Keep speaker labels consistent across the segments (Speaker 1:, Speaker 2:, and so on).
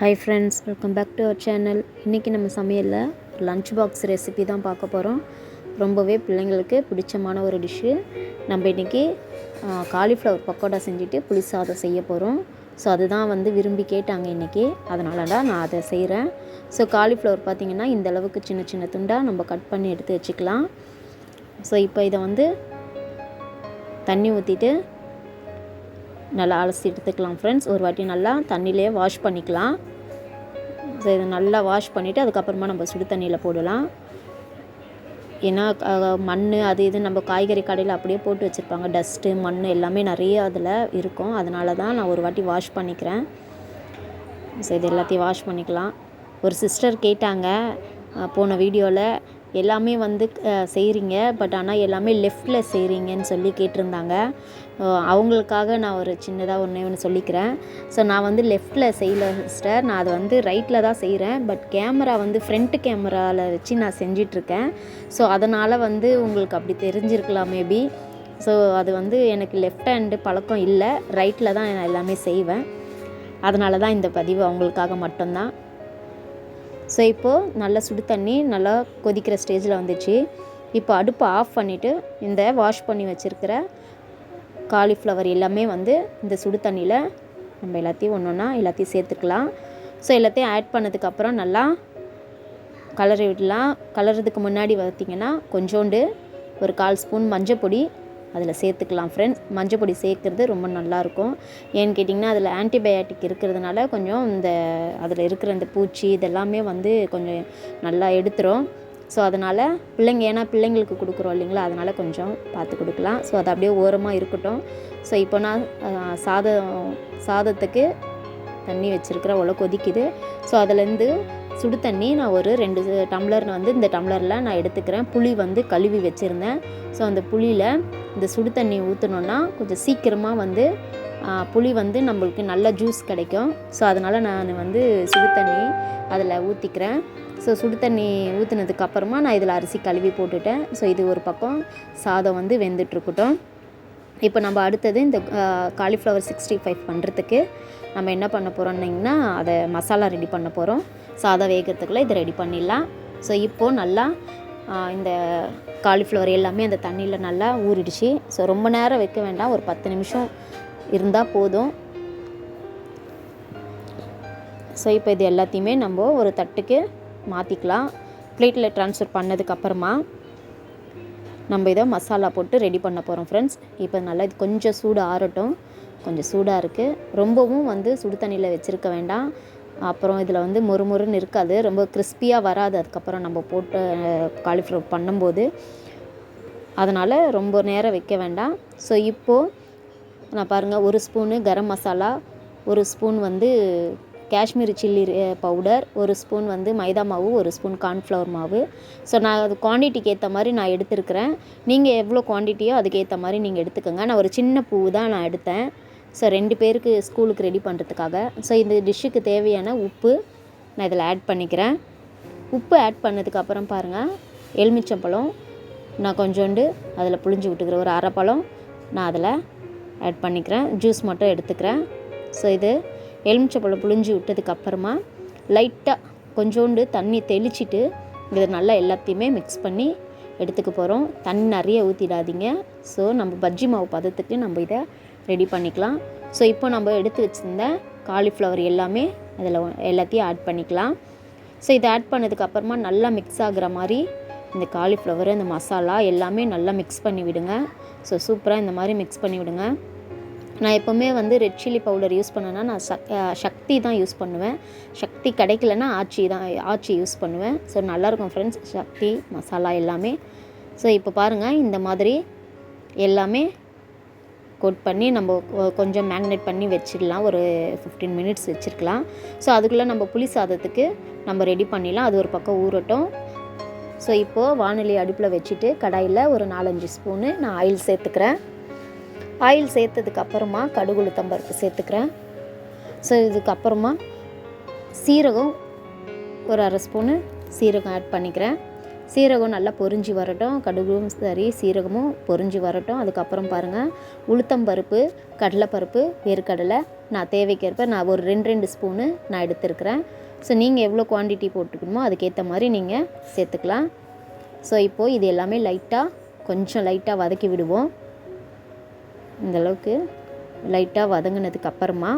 Speaker 1: Hi friends, welcome back to our channel. இன்றைக்கி நம்ம சமையலில் லஞ்ச் பாக்ஸ் ரெசிபி தான் பார்க்க போகிறோம். ரொம்பவே பிள்ளைங்களுக்கு பிடிச்சமான ஒரு டிஷ்ஷு. நம்ம இன்றைக்கி காலிஃப்ளவர் பக்கோடா செஞ்சுட்டு புளி சாதம் செய்ய போகிறோம். ஸோ அதுதான் விரும்பி கேட்டாங்க இன்றைக்கி, அதனால தான் நான் அதை செய்கிறேன். ஸோ காலிஃப்ளவர் பார்த்திங்கன்னா இந்த அளவுக்கு சின்ன சின்ன துண்டாக நம்ம கட் பண்ணி எடுத்து வச்சுக்கலாம். ஸோ இப்போ இதை தண்ணி ஊற்றிட்டு நல்லா அலசி எடுத்துக்கலாம் ஃப்ரெண்ட்ஸ். ஒரு வாட்டி நல்லா தண்ணியிலே வாஷ் பண்ணிக்கலாம். ஸோ இதை நல்லா வாஷ் பண்ணிவிட்டு அதுக்கப்புறமா நம்ம சுடு தண்ணியில் போடலாம். ஏன்னா மண் அது இது நம்ம காய்கறி கடையில் அப்படியே போட்டு வச்சுருப்பாங்க. டஸ்ட்டு மண் எல்லாமே நிறைய அதில் இருக்கும். அதனால தான் நான் ஒரு வாட்டி வாஷ் பண்ணிக்கிறேன். ஸோ இது எல்லாத்தையும் வாஷ் பண்ணிக்கலாம். ஒரு சிஸ்டர் கேட்டாங்க போன வீடியோவில், எல்லாமே செய்கிறீங்க, பட் ஆனால் எல்லாமே லெஃப்டில் செய்கிறீங்கன்னு சொல்லி கேட்டிருந்தாங்க. அவங்களுக்காக நான் ஒரு சின்னதாக ஒன்று சொல்லிக்கிறேன். ஸோ நான் லெஃப்டில் செய்யலை சிஸ்டர், நான் அது ரைட்டில் தான் செய்கிறேன். பட் கேமரா ஃப்ரண்ட் கேமராவில் வச்சு நான் செஞ்சிட்ருக்கேன். ஸோ அதனால் உங்களுக்கு அப்படி தெரிஞ்சிருக்கலாம் மேபி. ஸோ அது எனக்கு லெஃப்ட் ஹேண்டு பழக்கம் இல்லை, ரைட்டில் தான் நான் எல்லாமே செய்வேன். அதனால தான் இந்த பதிவு அவங்களுக்காக மட்டும்தான். ஸோ இப்போது நல்லா சுடு தண்ணி நல்லா கொதிக்கிற ஸ்டேஜில் வந்துச்சு. இப்போ அடுப்பை ஆஃப் பண்ணிவிட்டு இந்த வாஷ் பண்ணி வச்சுருக்கிற காலிஃப்ளவர் எல்லாமே இந்த சுடு தண்ணியில் நம்ம எல்லாத்தையும் எல்லாத்தையும் சேர்த்துக்கலாம். ஸோ எல்லாத்தையும் ஆட் பண்ணதுக்கப்புறம் நல்லா கலரி விடலாம். கலர்றதுக்கு முன்னாடி பார்த்திங்கன்னா கொஞ்சோண்டு ஒரு 1/4 ஸ்பூன் மஞ்சள் பொடி அதில் சேர்த்துக்கலாம் ஃப்ரெண்ட்ஸ். மஞ்சள் பொடி சேர்க்குறது ரொம்ப நல்லாயிருக்கும். ஏன்னு கேட்டிங்கன்னா அதில் ஆன்டிபயாட்டிக் இருக்கிறதுனால கொஞ்சம் அதில் இருக்கிற இந்த பூச்சி இதெல்லாமே கொஞ்சம் நல்லா எடுத்துரும். ஸோ அதனால் ஏன்னா பிள்ளைங்களுக்கு கொடுக்குறோம் இல்லைங்களா, அதனால் கொஞ்சம் பார்த்து கொடுக்கலாம். ஸோ அது அப்படியே ஓரமாக இருக்கட்டும். ஸோ இப்போ நான் சாதத்துக்கு தண்ணி வச்சுருக்கிற உலை கொதிக்குது. ஸோ அதுலேருந்து சுடு தண்ணி நான் ஒரு 2 டம்ளர் இந்த டம்ளரில் நான் எடுத்துக்கிறேன். புளி கழுவி வச்சுருந்தேன். ஸோ அந்த புளியில் இந்த சுடு தண்ணி ஊற்றினோன்னா கொஞ்சம் சீக்கிரமாக புளி நம்மளுக்கு நல்ல ஜூஸ் கிடைக்கும். ஸோ அதனால் நான் சுடு தண்ணி அதில் ஊற்றிக்கிறேன். ஸோ சுடு தண்ணி ஊற்றினதுக்கப்புறமா நான் இதில் அரிசி கழுவி போட்டுட்டேன். ஸோ இது ஒரு பக்கம் சாதம் வெந்துட்டுருக்கட்டும். இப்போ நம்ம அடுத்தது இந்த காலிஃப்ளவர் 65 பண்ணுறதுக்கு நம்ம என்ன பண்ண போகிறோம்னிங்கன்னா அதை மசாலா ரெடி பண்ண போகிறோம். சாதம் வேகிறதுக்குள்ளே இதை ரெடி பண்ணிடலாம். ஸோ இப்போது நல்லா இந்த காலிஃப்ளவர் எல்லாமே அந்த தண்ணியில் நல்லா ஊறிடுச்சு. ஸோ ரொம்ப நேரம் வைக்க வேண்டாம், ஒரு 10 நிமிஷம் இருந்தால் போதும். ஸோ இப்போ இது எல்லாத்தையுமே நம்ம ஒரு தட்டுக்கு மாற்றிக்கலாம். பிளேட்டில் ட்ரான்ஸ்ஃபர் பண்ணதுக்கப்புறமா நம்ம இதை மசாலா போட்டு ரெடி பண்ண போகிறோம் ஃப்ரெண்ட்ஸ். இப்போ நல்லா இது கொஞ்சம் சூடு ஆறட்டும். கொஞ்சம் சூடாக இருக்குது. ரொம்பவும் சுடு தண்ணியில் வச்சுருக்க வேண்டாம். அப்புறம் இதில் மொறுமொறுன்னு இருக்காது, ரொம்ப கிறிஸ்பியாக வராது அதுக்கப்புறம் நம்ம போட்டு காலிஃப்ளவர் பண்ணும்போது. அதனால் ரொம்ப நேரம் வைக்க வேண்டாம். ஸோ இப்போது நான் பாருங்கள், 1 spoon garam masala, 1 spoon Kashmiri chilli powder, 1 spoon மைதா மாவு, 1 ஸ்பூன் கார்ன்ஃப்ளவர் மாவு. ஸோ நான் அது குவான்டிட்டிக்கு ஏற்ற மாதிரி நான் எடுத்துருக்கிறேன். நீங்கள் எவ்வளோ குவான்டிட்டியோ அதுக்கேற்ற மாதிரி நீங்கள் எடுத்துக்கோங்க. நான் ஒரு சின்ன பூ தான் நான் எடுத்தேன். ஸோ 2 பேருக்கு ஸ்கூலுக்கு ரெடி பண்ணுறதுக்காக. ஸோ இந்த டிஷ்ஷுக்கு தேவையான உப்பு நான் இதில் ஆட் பண்ணிக்கிறேன். உப்பு ஆட் பண்ணதுக்கப்புறம் பாருங்கள், எலுமிச்சம்பழம் நான் கொஞ்சோண்டு அதில் புழிஞ்சு விட்டுக்கிறேன். ஒரு அரை பழம் நான் அதில் ஆட் பண்ணிக்கிறேன். ஜூஸ் மட்டும் எடுத்துக்கிறேன். ஸோ இது எலுமிச்சம்பழம் புழிஞ்சு விட்டதுக்கப்புறமா லைட்டாக கொஞ்சோண்டு தண்ணி தெளிச்சிட்டு இதை நல்லா எல்லாத்தையுமே மிக்ஸ் பண்ணி எடுத்துக்க போகிறோம். தண்ணி நிறைய ஊற்றிடாதீங்க. ஸோ நம்ம பஜ்ஜி மாவு பதத்துக்கு நம்ம இதை ரெடி பண்ணிக்கலாம். ஸோ இப்போ நம்ம எடுத்து வச்சுருந்த காலிஃப்ளவர் எல்லாமே அதில் எல்லாத்தையும் ஆட் பண்ணிக்கலாம். ஸோ இதை ஆட் பண்ணதுக்கப்புறமா நல்லா மிக்ஸ் ஆகிற மாதிரி இந்த காலிஃப்ளவர் இந்த மசாலா எல்லாமே நல்லா மிக்ஸ் பண்ணி விடுங்க. ஸோ சூப்பராக இந்த மாதிரி மிக்ஸ் பண்ணி விடுங்க. நான் எப்போவுமே ரெட் சில்லி பவுடர் யூஸ் பண்ணேன்னா நான் சக்தி தான் யூஸ் பண்ணுவேன். சக்தி கிடைக்கலன்னா ஆச்சி யூஸ் பண்ணுவேன். ஸோ நல்லாயிருக்கும் ஃப்ரெண்ட்ஸ் சக்தி மசாலா எல்லாமே. ஸோ இப்போ பாருங்கள், இந்த மாதிரி எல்லாமே கோட் பண்ணி நம்ம கொஞ்சம் மேக்னேட் பண்ணி வச்சிடலாம். ஒரு 15 மினிட்ஸ் வச்சுருக்கலாம். ஸோ அதுக்குள்ளே நம்ம புளி சாதத்துக்கு நம்ம ரெடி பண்ணிடலாம். அது ஒரு பக்கம் ஊறட்டும். ஸோ இப்போது வானிலை அடுப்பில் வச்சுட்டு கடாயில் ஒரு 4-5 ஸ்பூனு நான் ஆயில் சேர்த்துக்கிறேன். ஆயில் சேர்த்ததுக்கப்புறமா கடுகு உளுத்தம் பருப்பு சேர்த்துக்கிறேன். ஸோ இதுக்கப்புறமா சீரகம் ஒரு அரை ஸ்பூனு சீரகம் ஆட் பண்ணிக்கிறேன். சீரகம் நல்லா பொரிஞ்சு வரட்டும். கடுகும் சரி சீரகமும் பொரிஞ்சு வரட்டும். அதுக்கப்புறம் பாருங்கள், உளுத்தம் பருப்பு, கடலைப்பருப்பு, வேர்க்கடலை நான் தேவைக்கேற்ப நான் ஒரு 2 ஸ்பூனு நான் எடுத்துருக்கிறேன். ஸோ நீங்கள் எவ்வளோ குவான்டிட்டி போட்டுக்கணுமோ அதுக்கேற்ற மாதிரி நீங்கள் சேர்த்துக்கலாம். ஸோ இப்போது இது எல்லாமே கொஞ்சம் லைட்டாக வதக்கி விடுவோம். இந்தளவுக்கு லைட்டாக வதங்கினதுக்கு அப்புறமா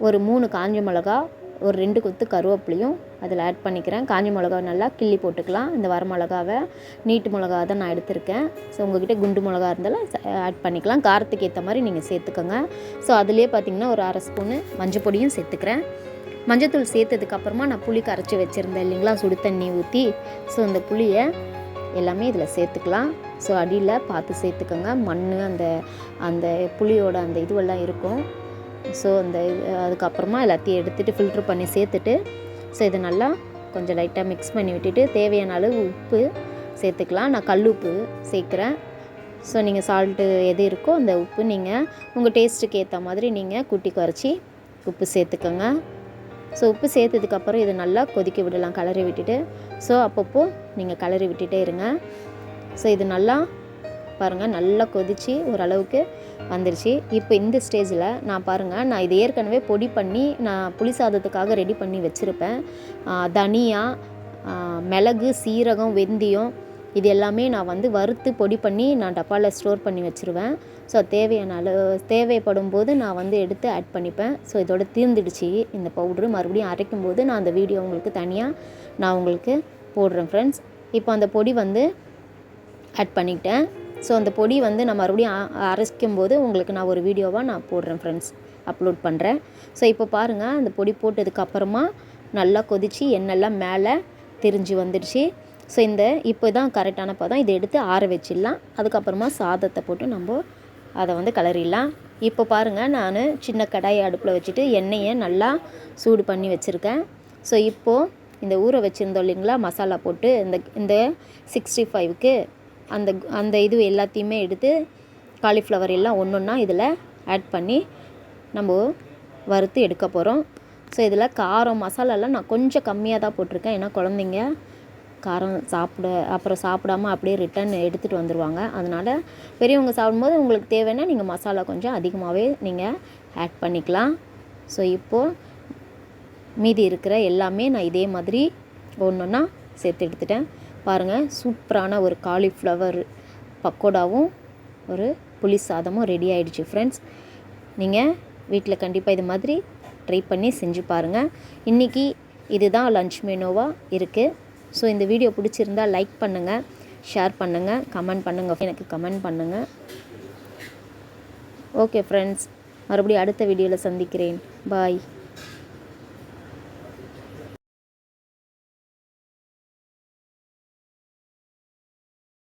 Speaker 1: ஒரு 3 காஞ்ச மிளகா, ஒரு 2 கொத்து கருவேப்பிலையும் அதில் ஆட் பண்ணிக்கிறேன். காஞ்ச மிளகா நல்லா கிள்ளி போட்டுக்கலாம். இந்த வர மிளகாவை நீட்டு மிளகா தான் நான் எடுத்திருக்கேன். ஸோ உங்கள்கிட்ட குண்டு மிளகா இருந்தாலும் ஆட் பண்ணிக்கலாம். காரத்துக்கு ஏற்ற மாதிரி நீங்கள் சேர்த்துக்கோங்க. ஸோ அதிலே பார்த்திங்கன்னா ஒரு 1/2 ஸ்பூனு மஞ்சள் பொடியும் சேர்த்துக்கிறேன். மஞ்சத்தூள் சேர்த்ததுக்கப்புறமா நான் புளி கரைச்சி வச்சுருந்தேன் இல்லைங்களா, சுடு தண்ணி ஊற்றி. ஸோ அந்த புளியை எல்லாமே இதில் சேர்த்துக்கலாம். ஸோ அடியில் பார்த்து சேர்த்துக்கோங்க. மண் அந்த புளியோட அந்த இதுவெல்லாம் இருக்கும். ஸோ அதுக்கப்புறமா எல்லாத்தையும் எடுத்துகிட்டு ஃபில்ட்ரு பண்ணி சேர்த்துட்டு, ஸோ இதை நல்லா கொஞ்சம் லைட்டாக மிக்ஸ் பண்ணி விட்டுட்டு தேவையான அளவு உப்பு சேர்த்துக்கலாம். நான் கல் உப்பு சேர்க்குறேன். ஸோ நீங்கள் சால்ட்டு எது இருக்கோ அந்த உப்பு நீங்கள் உங்கள் டேஸ்ட்டுக்கு ஏற்ற மாதிரி நீங்கள் கூட்டி குறைச்சி உப்பு சேர்த்துக்கோங்க. ஸோ உப்பு சேர்த்ததுக்கப்புறம் இதை நல்லா கொதிக்க விடலாம், கிளறி விட்டுட்டு. ஸோ அப்பப்போ நீங்கள் கிளறி விட்டுட்டே இருங்க. ஸோ இது நல்லா பாருங்கள், நல்லா கொதித்து ஓரளவுக்கு வந்துருச்சு. இப்போ இந்த ஸ்டேஜில் நான் இது ஏற்கனவே பொடி பண்ணி நான் புளி சாதத்துக்காக ரெடி பண்ணி வச்சுருப்பேன். தனியா, மிளகு, சீரகம், வெந்தயம் இது எல்லாமே நான் வறுத்து பொடி பண்ணி நான் டப்பாவில் ஸ்டோர் பண்ணி வச்சுருவேன். ஸோ தேவைப்படும் போது நான் எடுத்து ஆட் பண்ணிப்பேன். ஸோ இதோட தீர்ந்துடுச்சு இந்த பவுட்ரு. மறுபடியும் அரைக்கும் போது நான் அந்த வீடியோ உங்களுக்கு தனியாக நான் உங்களுக்கு போடுறேன் ஃப்ரெண்ட்ஸ். இப்போ அந்த பொடி ஆட் பண்ணிக்கிட்டேன். ஸோ அந்த பொடி நான் மறுபடியும் அரைக்கும் போது உங்களுக்கு நான் ஒரு வீடியோவாக நான் போடுறேன் ஃப்ரெண்ட்ஸ், அப்லோட் பண்ணுறேன். ஸோ இப்போ பாருங்கள், அந்த பொடி போட்டதுக்கப்புறமா நல்லா கொதித்து எண்ணெய்லாம் மேலே திரிஞ்சு வந்துடுச்சு. ஸோ இப்போ தான் கரெக்டான பதம். இதை எடுத்து ஆற வச்சிடலாம். அதுக்கப்புறமா சாதத்தை போட்டு நம்ம அதை கிளறிடலாம். இப்போ பாருங்கள், நான் சின்ன கடாயை அடுப்பில் வச்சுட்டு எண்ணெயை நல்லா சூடு பண்ணி வச்சுருக்கேன். ஸோ இப்போது இந்த ஊற வச்சுருந்தோம் இல்லைங்களா மசாலா போட்டு, இந்த 65க்கு அந்த இது எல்லாத்தையுமே எடுத்து காலிஃப்ளவர் எல்லாம் ஒன்றா இதில் ஆட் பண்ணி நம்ம வறுத்து எடுக்க போகிறோம். ஸோ இதில் காரம் மசாலாலாம் நான் கொஞ்சம் கம்மியாக தான் போட்டிருக்கேன். ஏன்னா குழந்தைங்க காரம் சாப்பிடாமல் அப்படியே ரிட்டன் எடுத்துகிட்டு வந்துடுவாங்க. அதனால் பெரியவங்க சாப்பிடும்போது உங்களுக்கு தேவைன்னா நீங்கள் மசாலா கொஞ்சம் அதிகமாகவே நீங்கள் ஆட் பண்ணிக்கலாம். ஸோ இப்போது மீதி இருக்கிற எல்லாமே நான் இதே மாதிரி ஒன்றா சேர்த்து எடுத்துட்டேன். பாருங்கள், சூப்பரான ஒரு காலிஃப்ளவர் பக்கோடாவும் ஒரு புளி சாதமும் ரெடி ஆகிடுச்சு ஃப்ரெண்ட்ஸ். நீங்கள் வீட்டில் கண்டிப்பாக இது மாதிரி ட்ரை பண்ணி செஞ்சு பாருங்கள். இன்றைக்கி இதுதான் லன்ச் மெனுவாக இருக்குது. ஸோ இந்த வீடியோ பிடிச்சிருந்தால் லைக் பண்ணுங்கள், ஷேர் பண்ணுங்கள், கமெண்ட் பண்ணுங்கள். எனக்கு கமெண்ட் பண்ணுங்கள். ஓகே ஃப்ரெண்ட்ஸ், மறுபடியும் அடுத்த வீடியோவில் சந்திக்கிறேன். பாய்.